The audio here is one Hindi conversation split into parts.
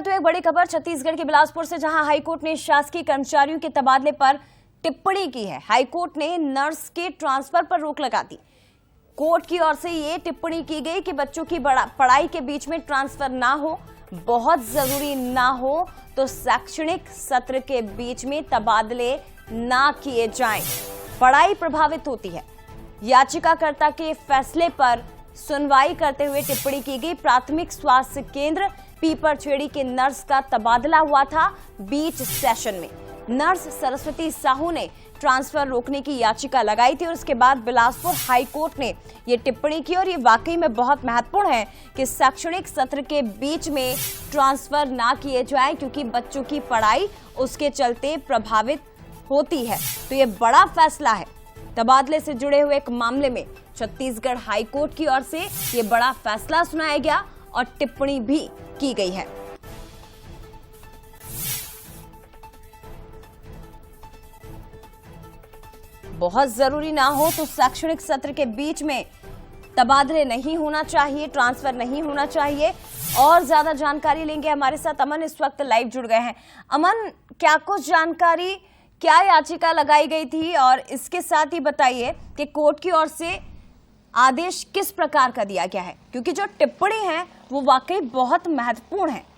करते हुए एक बड़ी खबर छत्तीसगढ़ के बिलासपुर से, जहां हाईकोर्ट ने शासकीय कर्मचारियों के तबादले पर टिप्पणी की है। हाईकोर्ट ने नर्स के ट्रांसफर पर रोक लगा दी। कोर्ट की ओर से ये टिप्पणी की गई कि बच्चों की पढ़ाई के बीच में ट्रांसफर ना हो, बहुत जरूरी ना हो तो शैक्षणिक सत्र के बीच में तबादले ना किए जाएं। पढ़ाई प्रभावित होती है। याचिकाकर्ता के फैसले पर सुनवाई करते हुए टिप्पणी की गई। प्राथमिक स्वास्थ्य केंद्र पीपरछेड़ी के नर्स का तबादला हुआ था बीच सेशन में। नर्स सरस्वती साहू ने ट्रांसफर रोकने की याचिका लगाई थी और उसके बाद बिलासपुर हाईकोर्ट ने यह टिप्पणी की। और ये वाकई में बहुत महत्वपूर्ण है कि शैक्षणिक सत्र के बीच में ट्रांसफर ना किए जाए, क्योंकि बच्चों की पढ़ाई उसके चलते प्रभावित होती है। तो ये बड़ा फैसला है। तबादले से जुड़े हुए एक मामले में छत्तीसगढ़ हाईकोर्ट की ओर से ये बड़ा फैसला सुनाया गया और टिप्पणी भी की गई है। बहुत जरूरी ना हो तो शैक्षणिक सत्र के बीच में तबादले नहीं होना चाहिए, ट्रांसफर नहीं होना चाहिए। और ज्यादा जानकारी लेंगे, हमारे साथ अमन इस वक्त लाइव जुड़ गए हैं। अमन, क्या कुछ जानकारी, क्या याचिका लगाई गई थी और इसके साथ ही बताइए कि कोर्ट की ओर से आदेश किस प्रकार का दिया गया है, क्योंकि जो टिप्पणी है वो वाकई बहुत महत्वपूर्ण है।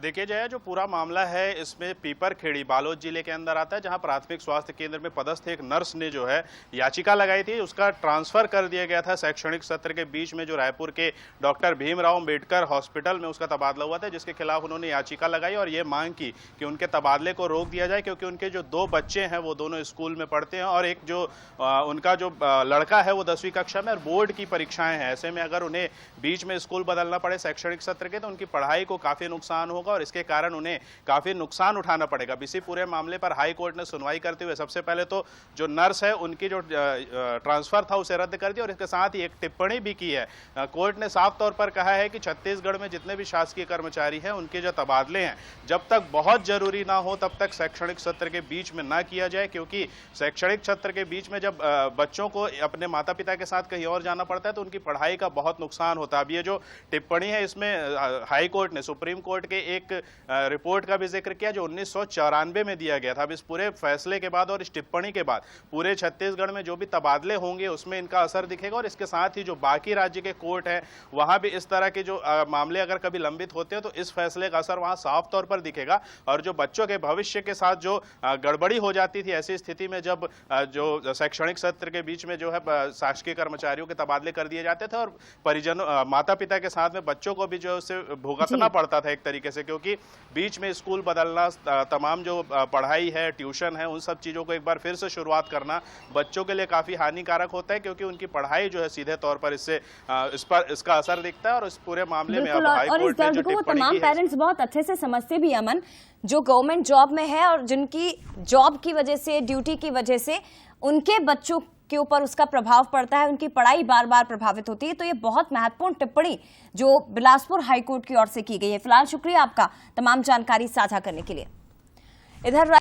देखिए जया, जो पूरा मामला है इसमें पीपरखेड़ी बालोद जिले के अंदर आता है, जहां प्राथमिक स्वास्थ्य केंद्र में पदस्थ एक नर्स ने जो है याचिका लगाई थी। उसका ट्रांसफर कर दिया गया था शैक्षणिक सत्र के बीच में, जो रायपुर के डॉक्टर भीमराव अंबेडकर हॉस्पिटल में उसका तबादला हुआ था, जिसके खिलाफ उन्होंने याचिका लगाई और ये मांग की कि उनके तबादले को रोक दिया जाए, क्योंकि उनके जो 2 बच्चे हैं वो दोनों स्कूल में पढ़ते हैं और एक जो उनका जो लड़का है वो 10वीं कक्षा में और बोर्ड की परीक्षाएं हैं। ऐसे में अगर उन्हें बीच में स्कूल बदलना पड़े शैक्षणिक सत्र के, तो उनकी पढ़ाई को काफी नुकसान होगा और इसके कारण उन्हें काफी नुकसान उठाना पड़ेगा। इसी पूरे मामले पर हाई कोर्ट ने सुनवाई करते हुए सबसे पहले तो जो नर्स है उनकी जो ट्रांसफर था उसे रद्द कर दिया और इसके साथ ही एक टिप्पणी भी की है। कोर्ट ने साफ तौर पर कहा है कि छत्तीसगढ़ में जितने भी शासकीय कर्मचारी हैं उनके जो तबादले हैं जब तक बहुत जरूरी ना हो तब तक शैक्षणिक सत्र के बीच में ना किया जाए, क्योंकि शैक्षणिक सत्र के बीच में जब बच्चों को अपने माता पिता के साथ कहीं और जाना पड़ता है तो उनकी पढ़ाई का बहुत नुकसान होता है। अब ये जो टिप्पणी है इसमें हाई कोर्ट ने सुप्रीम कोर्ट के एक रिपोर्ट का भी जिक्र किया जो 1994 में दिया गया था। अब इस पूरे फैसले के बाद और इस टिप्पणी के बाद पूरे छत्तीसगढ़ में जो भी तबादले होंगे उसमें इनका असर दिखेगा और इसके साथ ही जो बाकी राज्य के कोर्ट हैं वहां भी इस तरह के जो मामले अगर कभी लंबित होते हैं तो इस फैसले का असर वहां साफ तौर पर दिखेगा। और जो बच्चों के भविष्य के साथ जो गड़बड़ी हो जाती थी ऐसी स्थिति में जब जो शैक्षणिक सत्र के बीच में जो है शासकीय कर्मचारियों के तबादले कर दिए जाते थे और परिजनों माता पिता के साथ में बच्चों को भी जो है उससे भुगतना पड़ता था एक तरीके से, क्योंकि बीच में स्कूल बदलना, तमाम जो पढ़ाई है, ट्यूशन है, उन सब चीजों को एक बार फिर से शुरुआत करना बच्चों के लिए काफी हानिकारक होता है, क्योंकि उनकी पढ़ाई जो है सीधे तौर पर इसका असर दिखता है। और इस पूरे मामले में अब हाई कोर्ट ने जो टिप्पणी तमाम पेरेंट्स बहुत अच्छे से समझते भी, अमन, जो गवर्नमेंट जॉब में है और जिनकी जॉब की वजह से, ड्यूटी की वजह से उनके बच्चों के ऊपर उसका प्रभाव पड़ता है, उनकी पढ़ाई बार बार प्रभावित होती है। तो ये बहुत महत्वपूर्ण टिप्पणी जो बिलासपुर हाईकोर्ट की ओर से की गई है। फिलहाल शुक्रिया आपका तमाम जानकारी साझा करने के लिए। इधर